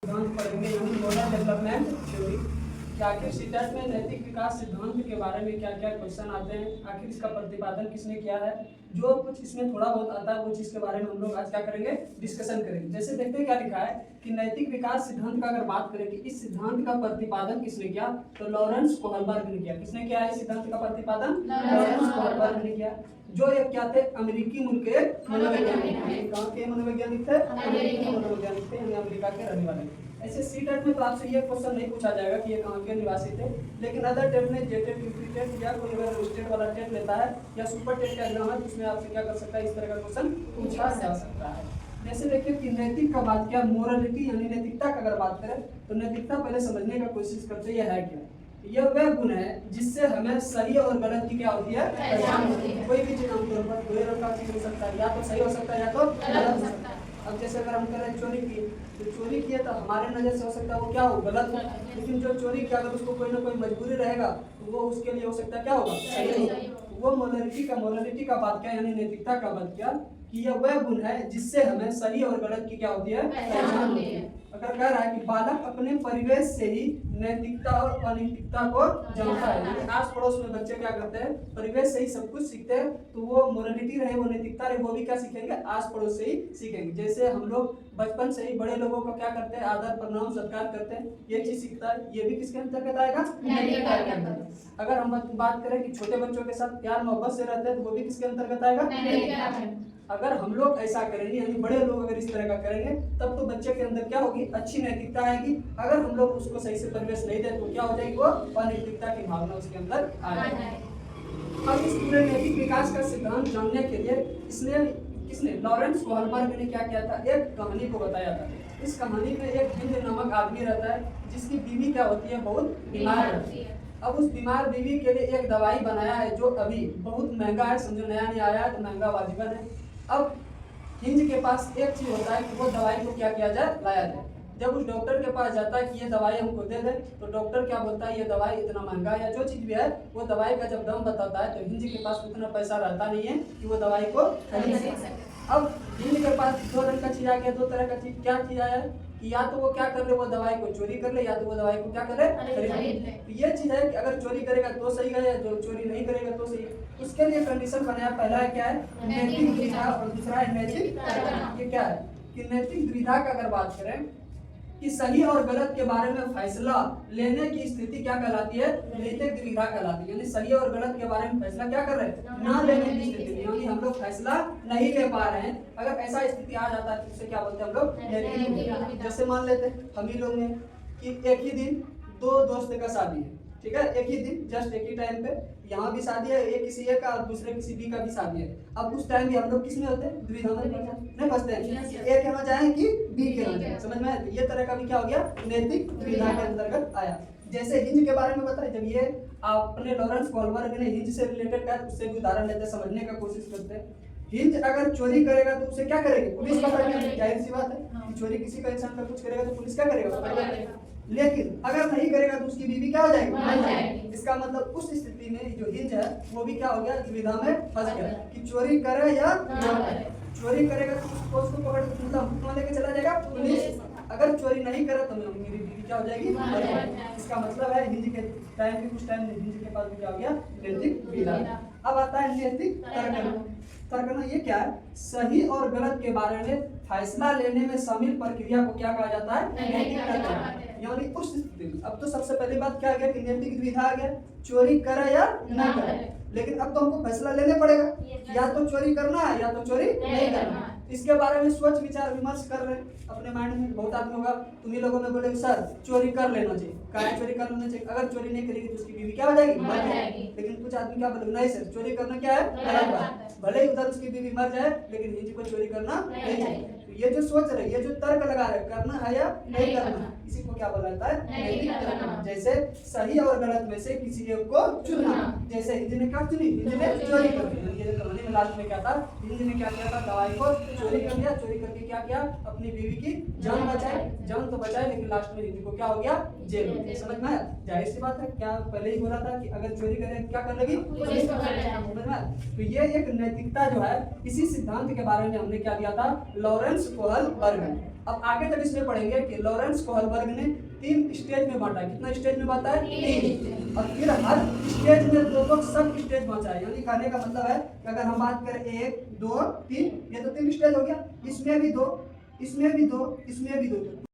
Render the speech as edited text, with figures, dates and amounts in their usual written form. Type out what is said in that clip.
सिद्धांत पढ़ेंगे, यानी मोरल डेवलपमेंट थ्योरी। कि आखिर सीटेट में नैतिक विकास सिद्धांत के बारे में क्या क्या क्वेश्चन आते हैं, आखिर इसका प्रतिपादन किसने किया है, जो कुछ इसमें थोड़ा बहुत आता है वो चीज़ के बारे में हम लोग आज क्या करेंगे, डिस्कशन करेंगे। जैसे देखते हैं क्या लिखा है कि नैतिक विकास सिद्धांत का अगर बात करें कि इस सिद्धांत का प्रतिपादन किसने किया, तो लॉरेंस कोहलबर्ग ने किया। किसने किया है इस सिद्धांत का प्रतिपादन? लॉरेंस कोहलबर्ग ने किया, जो एक क्या थे, अमेरिकी मूल के मनोवैज्ञानिक। कहाँ के मनोवैज्ञानिक थे? अमेरिकी मनोवैज्ञानिक थे, यानी अमेरिका के रहने वाले। ऐसे सीटेट में तो आपसे ये क्वेश्चन नहीं पूछा जाएगा कि ये कहाँ के निवासी थे, लेकिन अदर टेट में जेटेट, यूपी टेट या कोई अगर स्टेट वाला टेट लेता है या सुपर टेट का एग्जाम है, उसमें आपसे क्या कर सकता है, इस तरह का क्वेश्चन पूछा जा सकता है। जैसे देखिए कि नैतिक का बात किया, मोरलिटी यानी नैतिकता का अगर बात करें तो नैतिकता पहले समझने का कोशिश करते हैं, यह है क्या? यह वह गुण है जिससे हमें सही और गलत की क्या होती है, पहचान होती है। कोई भी चीज आमतौर पर दो रंग का चीज हो सकता है, या तो सही हो सकता है या तो गलत हो सकता है। अब जैसे अगर हम कह रहे हैं चोरी की, तो चोरी किया तो हमारे नजर से हो सकता है वो क्या हो, गलत हो, लेकिन जो चोरी किया अगर उसको कोई ना कोई मजबूरी रहेगा तो वो उसके लिए हो सकता है क्या होगा, सही होगा। वो मोरालिटी का बात किया, यानी नैतिकता का बात किया कि यह वह गुण है जिससे हमें सही और गलत की क्या होती है, पहचान होती है। अगर कह रहा है कि बालक अपने परिवेश से ही नैतिकता और अनैतिकता को जानता है, यानी आस पड़ोस में बच्चे क्या करते हैं, परिवेश से ही सब कुछ सीखते हैं, तो वो मोरालिटी रहे, वो नैतिकता रहे, वो भी क्या सीखेंगे, आस पड़ोस से ही सीखेंगे। जैसे हम लोग बचपन से ही बड़े लोगों को क्या करते हैं, आदर प्रणाम सत्कार करते हैं, ये चीज सीखता है, ये भी किसके अंतर्गत आएगा, नैतिकता के अंतर्गत। अगर हम बात करें कि छोटे बच्चों के साथ प्यार मोहब्बत से रहते हैं, तो वो भी किसके अंतर्गत आएगा। अगर हम लोग ऐसा करेंगे, यानी बड़े लोग अगर इस तरह का करेंगे, तब तो बच्चे के अंदर क्या होगी, अच्छी नैतिकता आएगी। अगर हम लोग उसको सही से परिवेश नहीं दें तो क्या हो जाएगी, वो अनैतिकता की भावना उसके अंदर आ जाएगी। अब इस पूरे नैतिक विकास का सिद्धांत जानने के लिए किसने, लॉरेंस कोहलबर्ग ने क्या किया था, एक कहानी को बताया था। इस कहानी में एक हिंद नामक आदमी रहता है, जिसकी बीवी क्या होती है, बहुत बीमार रहती है। अब उस बीमार बीवी के लिए एक दवाई बनाया है, जो अभी बहुत महंगा है, समझो नया नया आया है तो महंगा वाजिबन है। अब हिंज के पास एक चीज होता है कि वो दवाई को क्या किया जाए, लाया जाए। जब उस डॉक्टर के पास जाता है कि ये दवाई हमको दे दे, तो डॉक्टर क्या बोलता है, ये दवाई इतना महंगा है, या जो चीज भी है वो दवाई का जब दाम बताता है तो हिंज के पास उतना पैसा रहता नहीं है कि वो दवाई को खरीद सके। अब हिंज के पास दो रंग का चीज आ गया, दो तरह का चीज, क्या चीज आया है कि या तो वो क्या कर ले, वो दवाई को चोरी कर ले, या तो वो दवाई को क्या करे, खरीद ले। ये चीज है कि अगर चोरी करेगा तो सही है, या जो चोरी नहीं करेगा तो सही है। उसके लिए कंडीशन बनाया, पहला है क्या है, नैतिक द्विधा, और दूसरा है नैतिक। ये क्या है कि नैतिक द्विधा का अगर बात करें कि सही और गलत के बारे में फैसला लेने की स्थिति क्या कहलाती है, नैतिक द्विधा कहलाती है। यानी सही और गलत के बारे में फैसला क्या कर रहे हैं, ना लेने की स्थिति, यानी हम लोग फैसला नहीं ले पा रहे हैं। अगर ऐसा स्थिति आ जाता है तो उसे क्या बोलते हैं हम लोग, नैतिक द्विधा। जैसे मान लेते हैं हम ही लोग में कि एक ही दिन दो दोस्त का शादी है, ठीक है, एक ही दिन, जस्ट एक ही टाइम पे यहाँ भी शादी है, एक किसी ए का और दूसरे किसी बी का भी शादी है। अब उस टाइम भी हम लोग किस में होते हैं, द्विधा में नहीं फंसते हैं, ए के यहाँ जाए कि बी के यहाँ जाए, समझ में आया? ये तरह का भी क्या हो गया, नैतिक द्विधा के अंतर्गत आया। जैसे हिंज के बारे में बताया, जब ये अपने लॉरेंस कोहलबर्ग ने हिंज से रिलेटेड का, उससे भी उदाहरण लेते समझने का कोशिश करते हैं। हिंज अगर चोरी करेगा तो उसे क्या करेगी, पुलिस पकड़ेगी, जाहिर सी बात है, चोरी किसी का इंसान का कुछ करेगा तो पुलिस क्या करेगा, लेकिन अगर नहीं करेगा तो उसकी बीवी क्या हो जाएगी। इसका मतलब उस स्थिति में जो हिंज है वो भी क्या हो गया, दुविधा में फंस गया कि चोरी करे या ना करे। चोरी करेगा तो उसको पकड़ मतलब लेके चला जाएगा पुलिस, अगर चोरी नहीं करे तो मेरी बीवी क्या हो जाएगी, इसका मतलब है हिंज के टाइम भी, कुछ टाइम हिंज के पास भी क्या हो गया, नैतिक द्विधा। अब आता है नैतिक तर्कना। ये क्या है, सही और गलत के बारे में फैसला लेने में शामिल प्रक्रिया को क्या कहा जाता है, नैतिक तर्कना। यानी उस स्थिति में अब तो सबसे पहली बात क्या आ गया कि नैतिक द्विधा आ गया, चोरी करे या ना करे, लेकिन अब तो हमको फैसला लेने पड़ेगा, या तो चोरी करना है या तो चोरी नहीं करना है। इसके बारे में सोच विचार विमर्श कर रहे हैं अपने माइंड में। बहुत आदमी होगा, तुम्ही लोगों में बोले सर चोरी कर लेना चाहिए, क्या चोरी कर लेना चाहिए, अगर चोरी नहीं करेगी तो उसकी बीवी क्या हो जाएगी, मर जाएगी। लेकिन कुछ आदमी क्या बोले, नहीं सर चोरी करना क्या है, गलत बात, भले ही उधर उसकी बीवी मर जाए लेकिन हिंज को चोरी करना नहीं चाहिए। ये जो सोच रहे, ये जो तर्क लगा रहे, करना है या नहीं करना, इसी इसी को क्या बोला जाता है? नैतिक तर्क। जैसे सही और गलत में से किसी एक को चुनना। जैसे हिंदी ने क्या चुनी? हिंदी ने चोरी कर दी। ये कहानी में लास्ट में क्या था? हिंदी ने क्या किया था? दवाई को चोरी कर लिया। चोरी करके क्या किया? अपनी बीवी की जान बचाई। जान तो बचाई लेकिन लास्ट में हिंदी को क्या हो गया? जेल हो गया। समझ में आया? जाहिर सी बात है, क्या पहले ही बोला था कि अगर चोरी करें क्या कर लगी? पुलिस पकड़ लेगी। समझ में आया? तो ये एक नैतिकता जो है, इसी सिद्धांत के बारे में हमने क्या दिया था? लॉरेंस कोहलबर्ग ने। अब आगे जब इसमें पढ़ेंगे कि लॉरेंस कोहलबर्ग ने 3 स्टेज में बांटा। कितना स्टेज में बांटा है? 3। और फिर हर स्टेज में 2 सब स्टेज बांटा है। यानी कहने का मतलब है कि अगर हम बात करें 1 2 3, ये तो 3 स्टेज हो गया। इसमें भी 2, इसमें भी 2, इसमें भी 2।